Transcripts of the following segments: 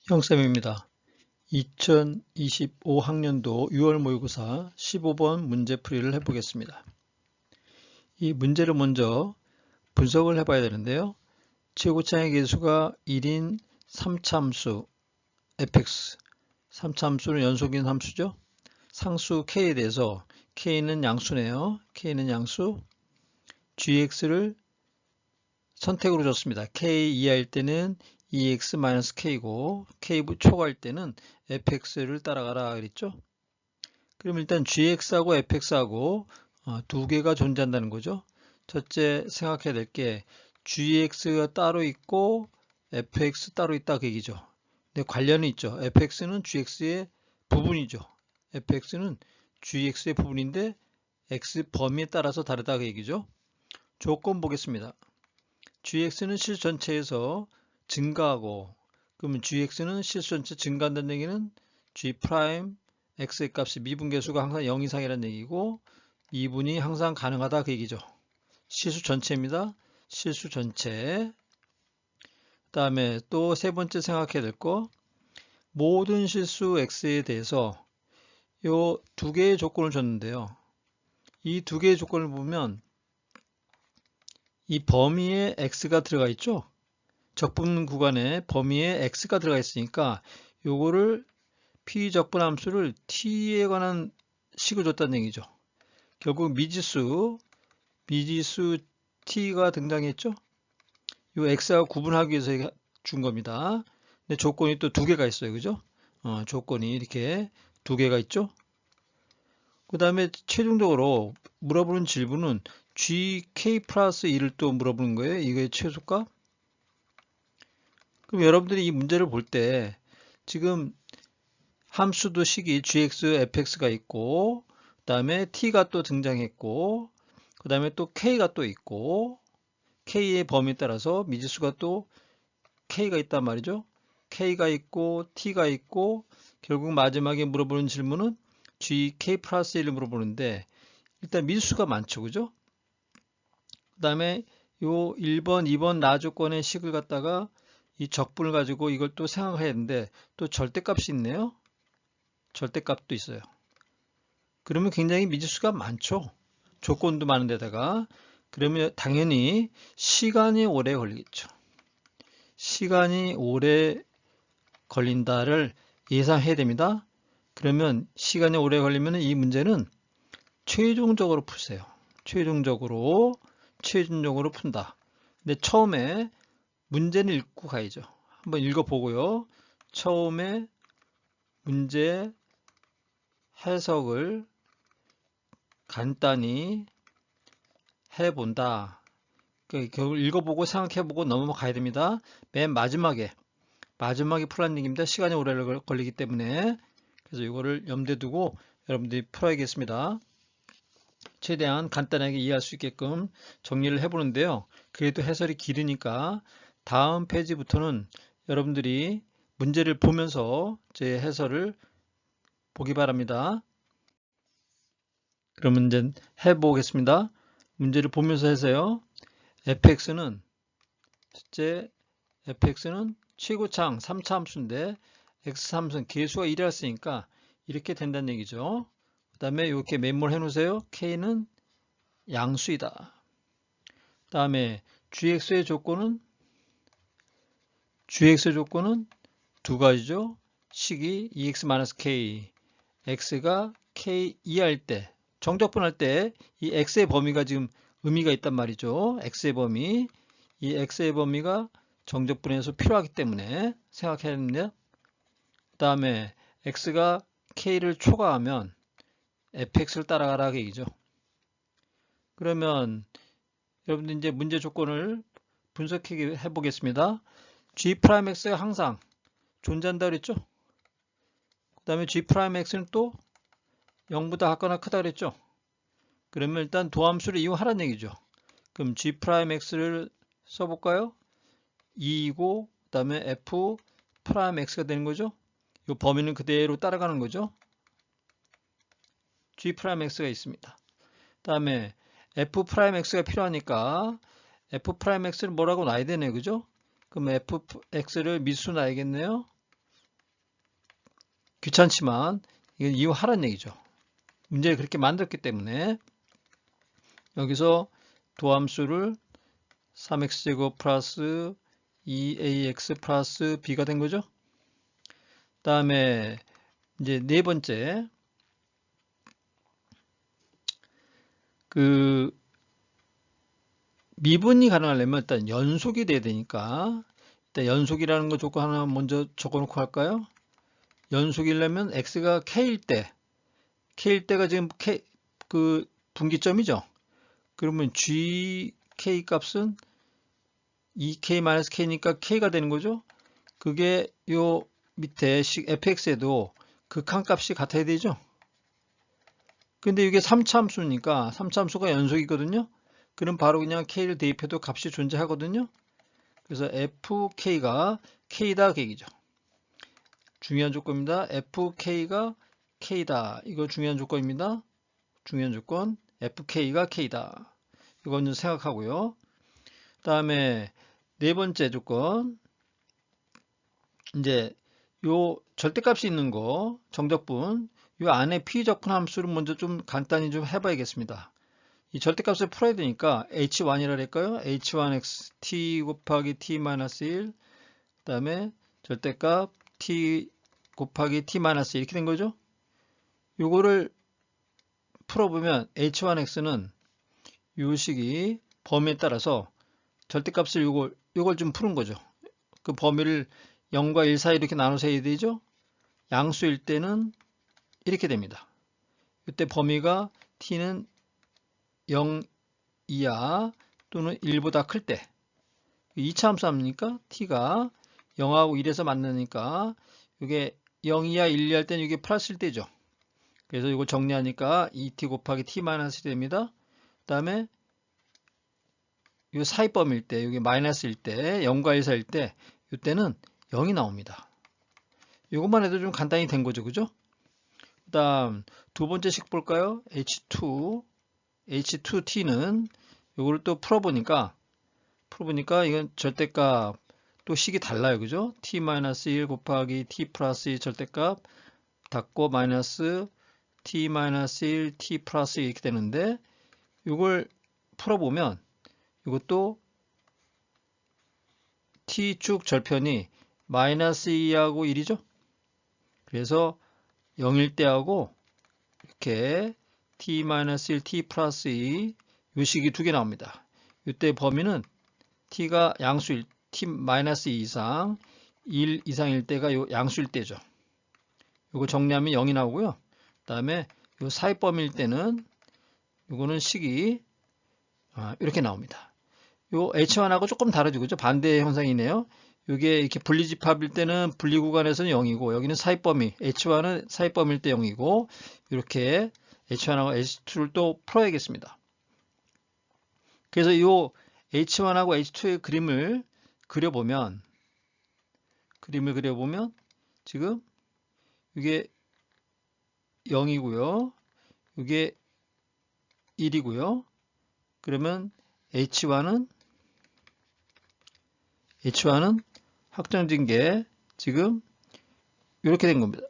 형쌤입니다. 2025학년도 6월 모의고사 15번 문제풀이를 해보겠습니다. 이 문제를 먼저 분석을 해봐야 되는데요. 최고차의 개수가 1인 3차함수 fx, 3차함수는 연속인 함수죠. 상수 k에 대해서 k는 양수네요. k는 양수, gx를 선택으로 줬습니다. k 이하일 때는 EX-K고 K 초과일 때는 fx를 따라가라 그랬죠. 그럼 일단 gx하고 fx하고 두 개가 존재한다는 거죠. 첫째 생각해야 될 게 gx가 따로 있고 fx 따로 있다 그 얘기죠. 근데 관련이 있죠. fx는 gx의 부분이죠. fx는 gx의 부분인데 x 범위에 따라서 다르다 그 얘기죠. 조건 보겠습니다. gx는 실수 전체에서 증가하고, 그러면 gx는 실수 전체 증가한다는 얘기는 g 프라임 x의 값이 미분계수가 항상 0 이상이라는 얘기고 미분이 항상 가능하다 그 얘기죠. 실수 전체입니다. 실수 전체. 그 다음에 또 세 번째 생각해야 될 거, 모든 실수 x에 대해서 요 두 개의 조건을 줬는데요. 이 두 개의 조건을 보면 이 범위에 x가 들어가 있죠. 적분 구간에 범위에 x가 들어가 있으니까 요거를 피적분함수를 t에 관한 식을 줬다는 얘기죠. 결국 미지수 t가 등장했죠. 요 x하고 구분하기 위해서 준 겁니다. 근데 조건이 또 두 개가 있어요. 그죠? 조건이 이렇게 두 개가 있죠. 그 다음에 최종적으로 물어보는 질문은 gk 플러스 1을 또 물어보는 거예요. 이거의 최소값. 그럼 여러분들이 이 문제를 볼 때 지금 함수도 식이 gx, fx가 있고 그 다음에 t가 또 등장했고 그 다음에 또 k가 또 있고 k의 범위에 따라서 미지수가 또 k가 있단 말이죠. k가 있고 t가 있고 결국 마지막에 물어보는 질문은 gk 플러스 1을 물어보는데 일단 미지수가 많죠. 그죠? 그 다음에 요 1번, 2번 나조건의 식을 갖다가 이 적분을 가지고 이걸 또 생각해야 되는데 또 절대값이 있네요. 절대값도 있어요. 그러면 굉장히 미지수가 많죠. 조건도 많은 데다가 그러면 당연히 시간이 오래 걸리겠죠. 시간이 오래 걸린다를 예상해야 됩니다. 그러면 시간이 오래 걸리면 이 문제는 최종적으로 푸세요. 최종적으로 푼다. 근데 처음에 문제는 읽고 가야죠. 한번 읽어보고요. 처음에 문제 해석을 간단히 해본다. 결국 읽어보고 생각해보고 넘어가야 됩니다. 맨 마지막에 풀라는 얘기입니다. 시간이 오래 걸리기 때문에. 그래서 이거를 염두에 두고 여러분들이 풀어야겠습니다. 최대한 간단하게 이해할 수 있게끔 정리를 해보는데요. 그래도 해설이 길으니까 다음 페이지부터는 여러분들이 문제를 보면서 제 해설을 보기 바랍니다. 그러면 이제 해보겠습니다. 문제를 보면서 해서요. fx는 첫째 fx는 최고차항 3차 함수인데 x3은 계수가 1이었으니까 이렇게 된다는 얘기죠. 그 다음에 이렇게 메모를 해 놓으세요. k는 양수이다. 그 다음에 gx의 조건은 두 가지죠. 식이 EX-K, x가 k 이하일 때, 정적분할 때 이 x의 범위가 지금 의미가 있단 말이죠. x의 범위, 이 x의 범위가 정적분에서 필요하기 때문에 생각해야 됩니다. 그 다음에 x가 k를 초과하면 fx를 따라가라 그 얘기죠. 그러면 여러분들 이제 문제 조건을 분석해 보겠습니다. g'x가 항상 존재한다 그랬죠. 그 다음에 g'x는 또 0보다 같거나 크다 그랬죠. 그러면 일단 도함수를 이용하라는 얘기죠. 그럼 g'x를 써볼까요? 2이고 그 다음에 f'x가 되는 거죠. 이 범위는 그대로 따라가는 거죠. g'x가 있습니다. 그 다음에 f'x가 필요하니까 f'x를 뭐라고 놔야 되네, 그죠? 그럼 fx를 미수 놔야겠네요. 귀찮지만 이건 이용하라는 얘기죠. 문제를 그렇게 만들었기 때문에 여기서 도함수를 3x제곱 플러스 2ax 플러스 b가 된 거죠. 그 다음에 이제 네 번째, 그 미분이 가능하려면 일단 연속이 돼야 되니까 일단 연속이라는 거 조건 하나 먼저 적어놓고 할까요? 연속이려면 x가 k일 때가 지금 그 분기점이죠. 그러면 gk 값은 2k-k니까 k가 되는 거죠. 그게 요 밑에 fx에도 그 칸값이 같아야 되죠. 근데 이게 3차함수니까 3차함수가 연속이거든요. 그럼 바로 그냥 k를 대입해도 값이 존재하거든요. 그래서 fk가 k다 그 얘기죠. 중요한 조건입니다. fk가 k다. 이거 중요한 조건입니다. 중요한 조건. fk가 k다. 이거는 생각하고요. 그 다음에 네 번째 조건. 이제 요 절대값이 있는 거 정적분 요 안에 피적분 함수를 먼저 좀 간단히 좀 해봐야겠습니다. 이 절대값을 풀어야 되니까 h1이라 할까요? h1x t 곱하기 t-1 그 다음에 절대값 t 곱하기 t-1 이렇게 된 거죠. 요거를 풀어보면 h1x는 요 식이 범위에 따라서 절대값을 요걸 좀 푸는 거죠. 그 범위를 0과 1 사이 이렇게 나눠서 해야 되죠. 양수일 때는 이렇게 됩니다. 이때 범위가 t는 0 이하 또는 1보다 클 때 2차 함수 아닙니까? t가 0하고 1에서 만나니까 이게 0 이하 1 이하 할 때는 이게 플러스일 때죠. 그래서 이거 정리하니까 2t 곱하기 t-1이 됩니다. 그 다음에 이 사이범일 때, 여기 마이너스일 때, 0과 1 사이일 때, 이때는 0이 나옵니다. 이것만 해도 좀 간단히 된 거죠. 그죠? 그 다음, 두 번째 식 볼까요? H2T는 이거를 또 풀어보니까 이건 절대값, 또 식이 달라요. 그죠? T-1 곱하기 T 플러스 2 절대값, 닫고 마이너스 T-1 T 플러스 2 이렇게 되는데, 이걸 풀어보면, 이것도 t축 절편이 마이너스 2하고 1이죠. 그래서 0일 때하고 이렇게 t-1 t 플러스 2 이 식이 두 개 나옵니다. 이때 범위는 t가 양수일 t-2 이상 1 이상일 때가 요 양수일 때죠. 이거 정리하면 0이 나오고요. 그 다음에 요 사이범위일 때는 이거는 식이 이렇게 나옵니다. 요 H1하고 조금 다르죠. 그죠? 반대 현상이네요. 이게 이렇게 분리집합일 때는 분리구간에서는 0이고, 여기는 사이범위, H1은 사이범위일 때 0이고, 이렇게 H1하고 H2를 또 풀어야겠습니다. 그래서 이 H1하고 H2의 그림을 그려보면, 지금 이게 0이고요. 이게 1이고요. 그러면 H1은 확정된 게 지금 이렇게 된 겁니다.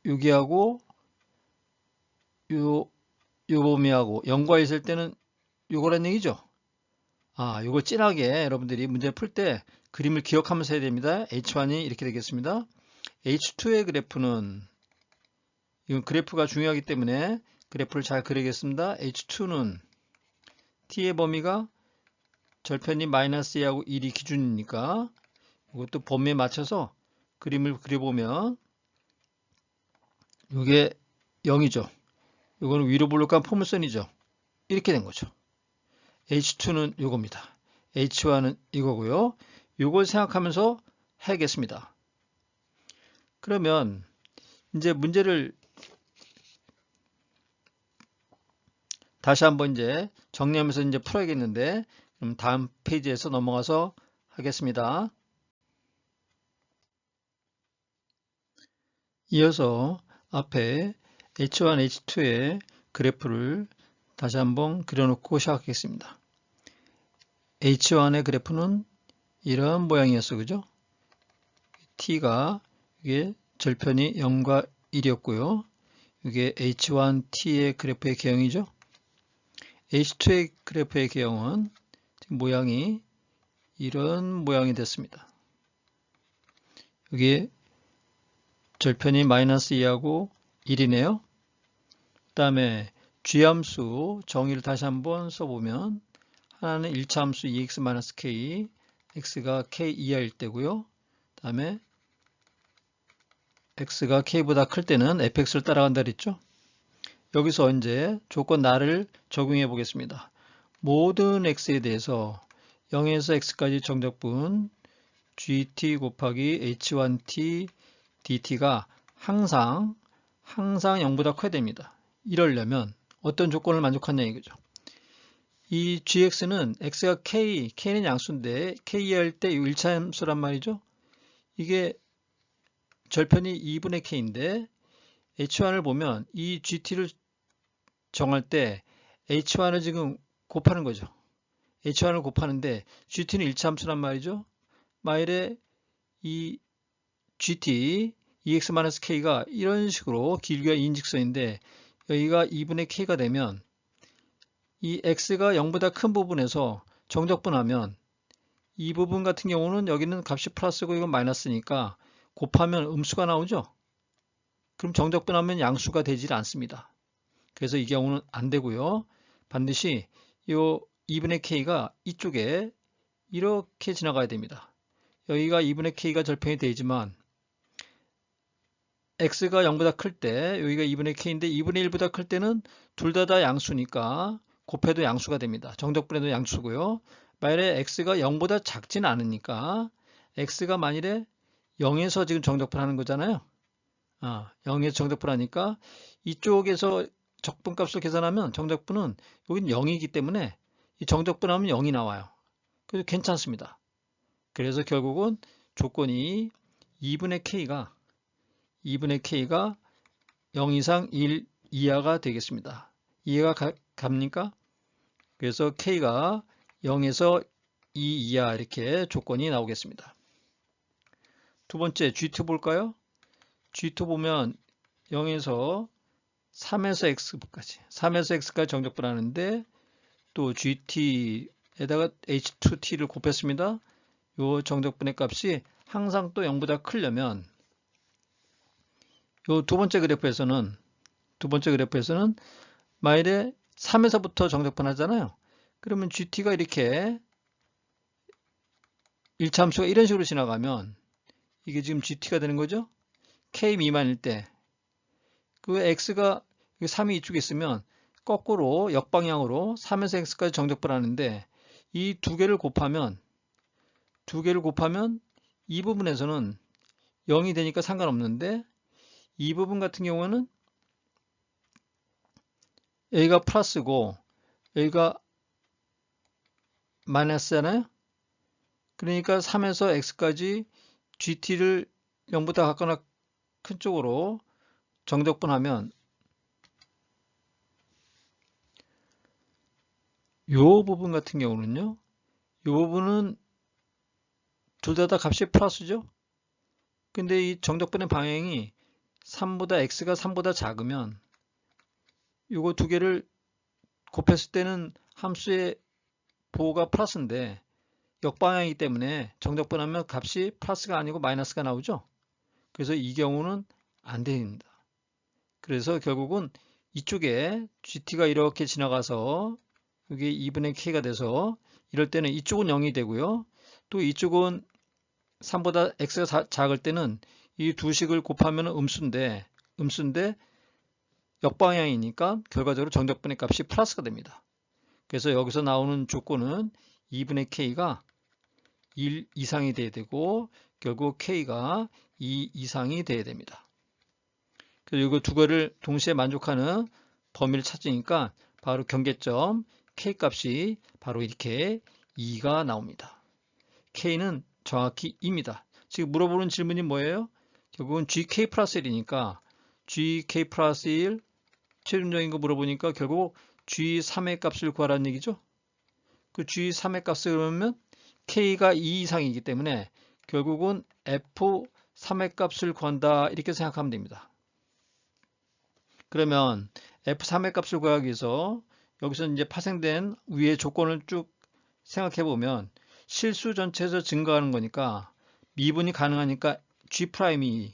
여기하고 요 범위하고 0과 1 있을 때는 요거란 얘기죠. 요걸 진하게 여러분들이 문제 풀 때 그림을 기억하면서 해야 됩니다. H1이 이렇게 되겠습니다. H2의 그래프는 이건 그래프가 중요하기 때문에 그래프를 잘 그리겠습니다. H2는 t의 범위가 절편이 마이너스 2하고 1이 기준이니까 이것도 범위에 맞춰서 그림을 그려보면 이게 0이죠. 이거는 위로 볼록한 포물선이죠. 이렇게 된 거죠. H2는 이겁니다. H1은 이거고요. 이걸 생각하면서 해야겠습니다. 그러면 이제 문제를 다시 한번 이제 정리하면서 이제 풀어야겠는데, 그럼 다음 페이지에서 넘어가서 하겠습니다. 이어서 앞에 H1, H2의 그래프를 다시 한번 그려놓고 시작하겠습니다. H1의 그래프는 이런 모양이었어, 그죠? T가 이게 절편이 0과 1이었고요. 이게 H1T의 그래프의 개형이죠. H2의 그래프의 개형은 지금 모양이 이런 모양이 됐습니다. 여기 절편이 마이너스 2하고 1이네요. 그 다음에 G함수 정의를 다시 한번 써보면 하나는 1차 함수 2x-k, x가 k 이하일 때고요. 그 다음에 x가 k보다 클 때는 fx를 따라간다 그랬죠. 여기서 이제 조건 나를 적용해 보겠습니다. 모든 x에 대해서 0에서 x까지 정적분 gt 곱하기 h1t dt가 항상 0보다 커야 됩니다. 이러려면 어떤 조건을 만족하냐 이거죠. 이 gx는 x가 k는 양수인데 k 할 때 1차 함수란 말이죠. 이게 절편이 2분의 k인데 h1을 보면 이 gt를 정할 때 h1을 지금 곱하는 거죠. h1을 곱하는데 gt는 1차 함수란 말이죠. 만일에 이 gt 2x-k가 이런 식으로 길이가 2인직선인데 여기가 2분의 k가 되면 이 x가 0보다 큰 부분에서 정적분하면 이 부분 같은 경우는 여기는 값이 플러스고 이건 마이너스니까 곱하면 음수가 나오죠. 그럼 정적분하면 양수가 되질 않습니다. 그래서 이 경우는 안 되고요. 반드시 이 2분의 k가 이쪽에 이렇게 지나가야 됩니다. 여기가 2분의 k가 절편이 되지만 x가 0보다 클 때 여기가 2분의 k인데 2분의 1보다 클 때는 둘 다 양수니까 곱해도 양수가 됩니다. 정적분해도 양수고요. 만일에 x가 0보다 작지는 않으니까 x가 만일에 0에서 지금 정적분하는 거잖아요. 0에서 정적분하니까 이쪽에서 적분값을 계산하면 정적분은 여기는 0이기 때문에 이 정적분하면 0이 나와요. 그래서 괜찮습니다. 그래서 결국은 조건이 2분의 k가 0 이상 1 이하가 되겠습니다. 이해가 갑니까? 그래서 k가 0에서 2 이하 이렇게 조건이 나오겠습니다. 두 번째 G2 볼까요? G2 보면 0에서 3에서 x까지 정적분하는데 또 GT에다가 H2T를 곱했습니다. 요 정적분의 값이 항상 또 0보다 크려면 요 두 번째 그래프에서는 만일에 3에서부터 정적분 하잖아요. 그러면 GT가 이렇게 1차 함수가 이런 식으로 지나가면 이게 지금 GT가 되는 거죠. K 미만일 때 그 X가 3이 이쪽에 있으면 거꾸로 역방향으로 3에서 X까지 정적분 하는데 이 두 개를 곱하면 이 부분에서는 0이 되니까 상관없는데 이 부분 같은 경우는 여기가 플러스고 여기가 마이너스잖아요. 그러니까 3에서 x까지 gt를 0보다 같거나 큰 쪽으로 정적분하면 이 부분 같은 경우는요. 이 부분은 둘 다 값이 플러스죠. 근데 이 정적분의 방향이 x가 3보다 작으면 이거 두 개를 곱했을 때는 함수의 보호가 플러스인데 역방향이기 때문에 정적분하면 값이 플러스가 아니고 마이너스가 나오죠. 그래서 이 경우는 안 됩니다. 그래서 결국은 이쪽에 GT가 이렇게 지나가서 여기 2분의 K가 돼서 이럴 때는 이쪽은 0이 되고요. 또 이쪽은 3보다 X가 작을 때는 이 두 식을 곱하면 음수인데 역방향이니까 결과적으로 정적분의 값이 플러스가 됩니다. 그래서 여기서 나오는 조건은 2분의 K가 1 이상이 돼야 되고 결국 K가 2 이상이 돼야 됩니다. 그리고 이거 두 개를 동시에 만족하는 범위를 찾으니까 바로 경계점 K 값이 바로 이렇게 2가 나옵니다. K는 정확히 2입니다. 지금 물어보는 질문이 뭐예요? 결국은 GK 플러스 1이니까 GK 플러스 1 최종적인 거 물어보니까 결국 G3의 값을 구하라는 얘기죠. 그 G3의 값을 그러면 K가 2 이상이기 때문에 결국은 F 3의 값을 구한다 이렇게 생각하면 됩니다. 그러면 f3의 값을 구하기 위해서 여기서 이제 파생된 위의 조건을 쭉 생각해 보면 실수 전체에서 증가하는 거니까 미분이 가능하니까 G'2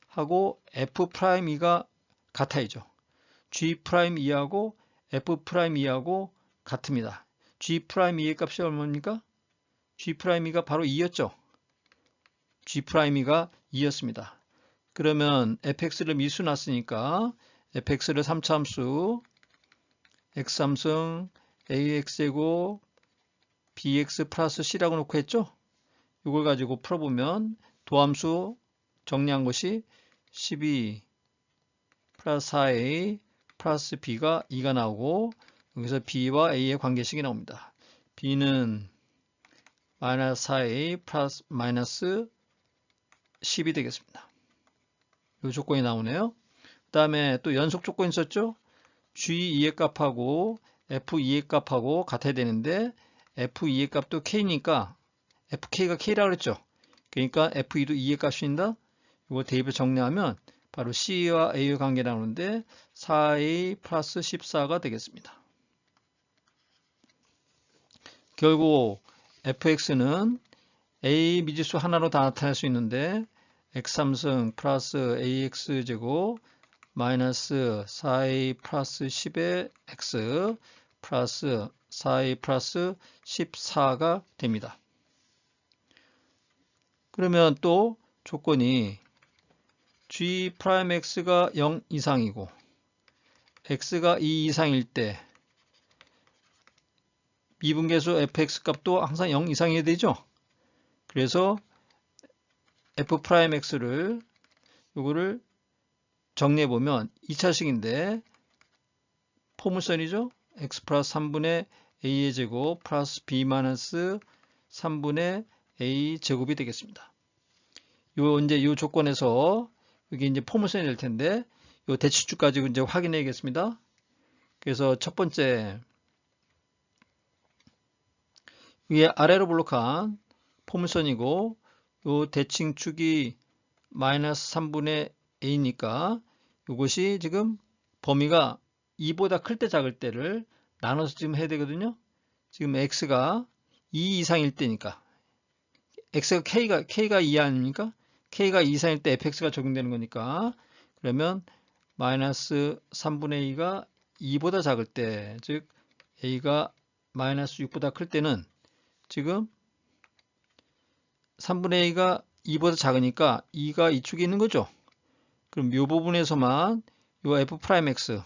하고 F'2가 같아야죠. G'2하고 F'2하고 같습니다. G'2의 값이 얼마입니까? G'2가 바로 2였죠. G'2가 2였습니다. 그러면 fx를 미수 놨으니까 fx를 3차함수 x3승 ax제곱 bx 플러스 c라고 놓고 했죠. 이걸 가지고 풀어보면 도함수 정리한 것이 12 플러스 4a 플러스 b가 2가 나오고 여기서 b와 a의 관계식이 나옵니다. b는 마이너스 4a 플러스 마이너스 10이 되겠습니다. 이 조건이 나오네요. 그 다음에 또 연속 조건이 있었죠. G2의 값하고 F2의 값하고 같아야 되는데 F2의 값도 K니까 FK가 K라고 그랬죠. 그러니까 F2도 2의 값입니다. 이거 대입을 정리하면 바로 C와 A의 관계 나오는데 4A 플러스 14가 되겠습니다. 결국 fx는 a 미지수 하나로 다 나타낼 수 있는데 x3승 플러스 ax제곱 마이너스 4a 플러스 10의 x 플러스 4a 플러스 14가 됩니다. 그러면 또 조건이 G'X가 0 이상이고 x가 2 이상일 때 미분계수 fx 값도 항상 0 이상이어야 되죠. 그래서 f'x를 요거를 정리해 보면 2차식인데 포물선이죠. x 플러스 3분의 a의 제곱 플러스 b 마이너스 3분의 a 제곱이 되겠습니다. 요 조건에서 여기 이제 포물선이 될 텐데 요 대칭축 가지고 이제 확인해야겠습니다. 그래서 첫 번째 위에 아래로 블록한 포물선이고 요 대칭축이 마이너스 3분의 a니까 이것이 지금 범위가 2보다 클 때 작을 때를 나눠서 지금 해야 되거든요. 지금 x가 2 이상일 때니까 x가 k가 2 아닙니까? k가 2 이상일 때 fx가 적용되는 거니까 그러면 마이너스 3분의 2가 2보다 작을 때 즉 a가 마이너스 6보다 클 때는 지금 3분의 2가 2보다 작으니까 2가 이쪽에 있는 거죠. 그럼 이 부분에서만 요 f'x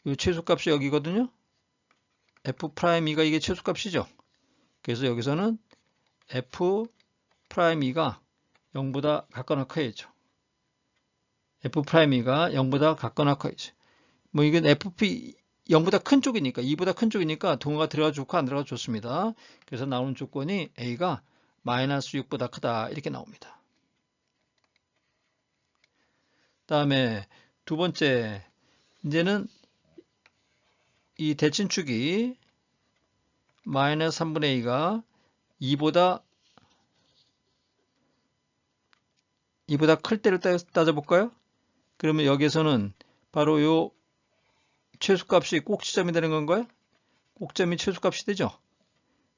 요 최소값이 여기거든요. f'2가 이게 최소값이죠. 그래서 여기서는 f'2가 0보다 같거나 커야죠. f'2가 0보다 같거나 커야죠. 뭐 이건 fp 0보다 큰 쪽이니까 2보다 큰 쪽이니까 동호가 들어가 좋고 안 들어가 좋습니다. 그래서 나오는 조건이 a가 마이너스 6보다 크다 이렇게 나옵니다. 다음에 두 번째 이제는 이 대칭축이 마이너스 3분의 2가 2보다 클 때를 따져볼까요? 그러면 여기에서는 바로 요 최소값이 꼭지점이 되는 건가요? 꼭점이 최소값이 되죠.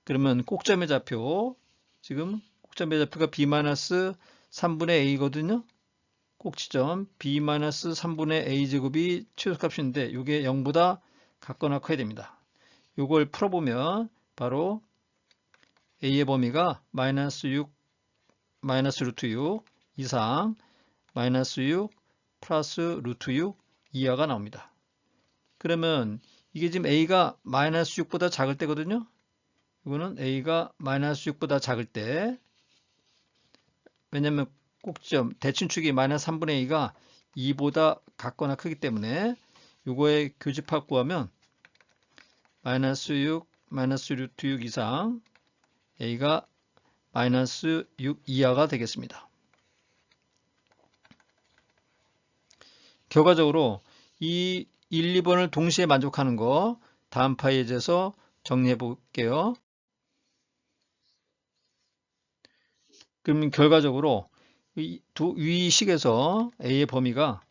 그러면 꼭점의 좌표 지금 꼭점의 좌표가 b-3분의 a거든요. 꼭지점 b-3분의 a제곱이 최소값인데 이게 0보다 같거나 커야 됩니다. 이걸 풀어보면 바로 a의 범위가 마이너스 루트 6 이상 마이너스 6 플러스 루트 6 이하가 나옵니다. 그러면 이게 지금 a가 마이너스 6보다 작을 때거든요. 이거는 a가 마이너스 6보다 작을 때 왜냐면 꼭지점 대칭축이 마이너스 3분의 2가 2보다 같거나 크기 때문에 이거의 교집합 구하면 마이너스 6 마이너스 루트 6 이상 a가 마이너스 6 이하가 되겠습니다. 결과적으로 이 1, 2번을 동시에 만족하는 거 다음 페이지에서 정리해 볼게요. 그러면 결과적으로 위 식에서 a의 범위가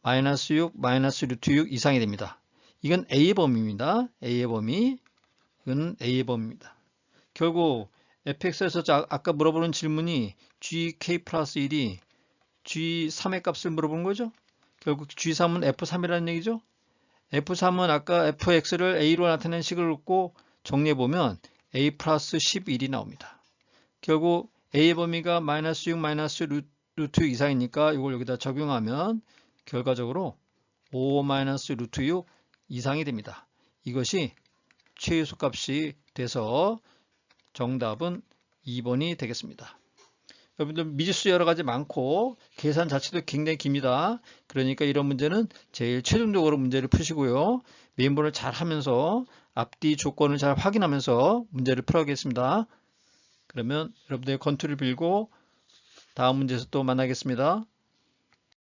마이너스 6, 마이너스 루트 6 이상이 됩니다. 이건 a의 범위입니다. a의 범위. 이건 a의 범위입니다. 결국 fx에서 아까 물어보는 질문이 gk 플러스 1이 g3의 값을 물어보는 거죠. 결국 g3은 f3이라는 얘기죠. f3은 아까 fx를 a로 나타낸 식을 놓고 정리해보면 a 플러스 11이 나옵니다. 결국 a의 범위가 마이너스 6, 마이너스 루트 6 이상이니까 이걸 여기다 적용하면 결과적으로 5 마이너스 루트 6 이상이 됩니다. 이것이 최소 값이 돼서 정답은 2번이 되겠습니다. 여러분들 미지수 여러 가지 많고 계산 자체도 굉장히 깁니다. 그러니까 이런 문제는 제일 최종적으로 문제를 푸시고요. 메인본을 잘 하면서 앞뒤 조건을 잘 확인하면서 문제를 풀어보겠습니다. 그러면 여러분들의 건투를 빌고 다음 문제에서 또 만나겠습니다.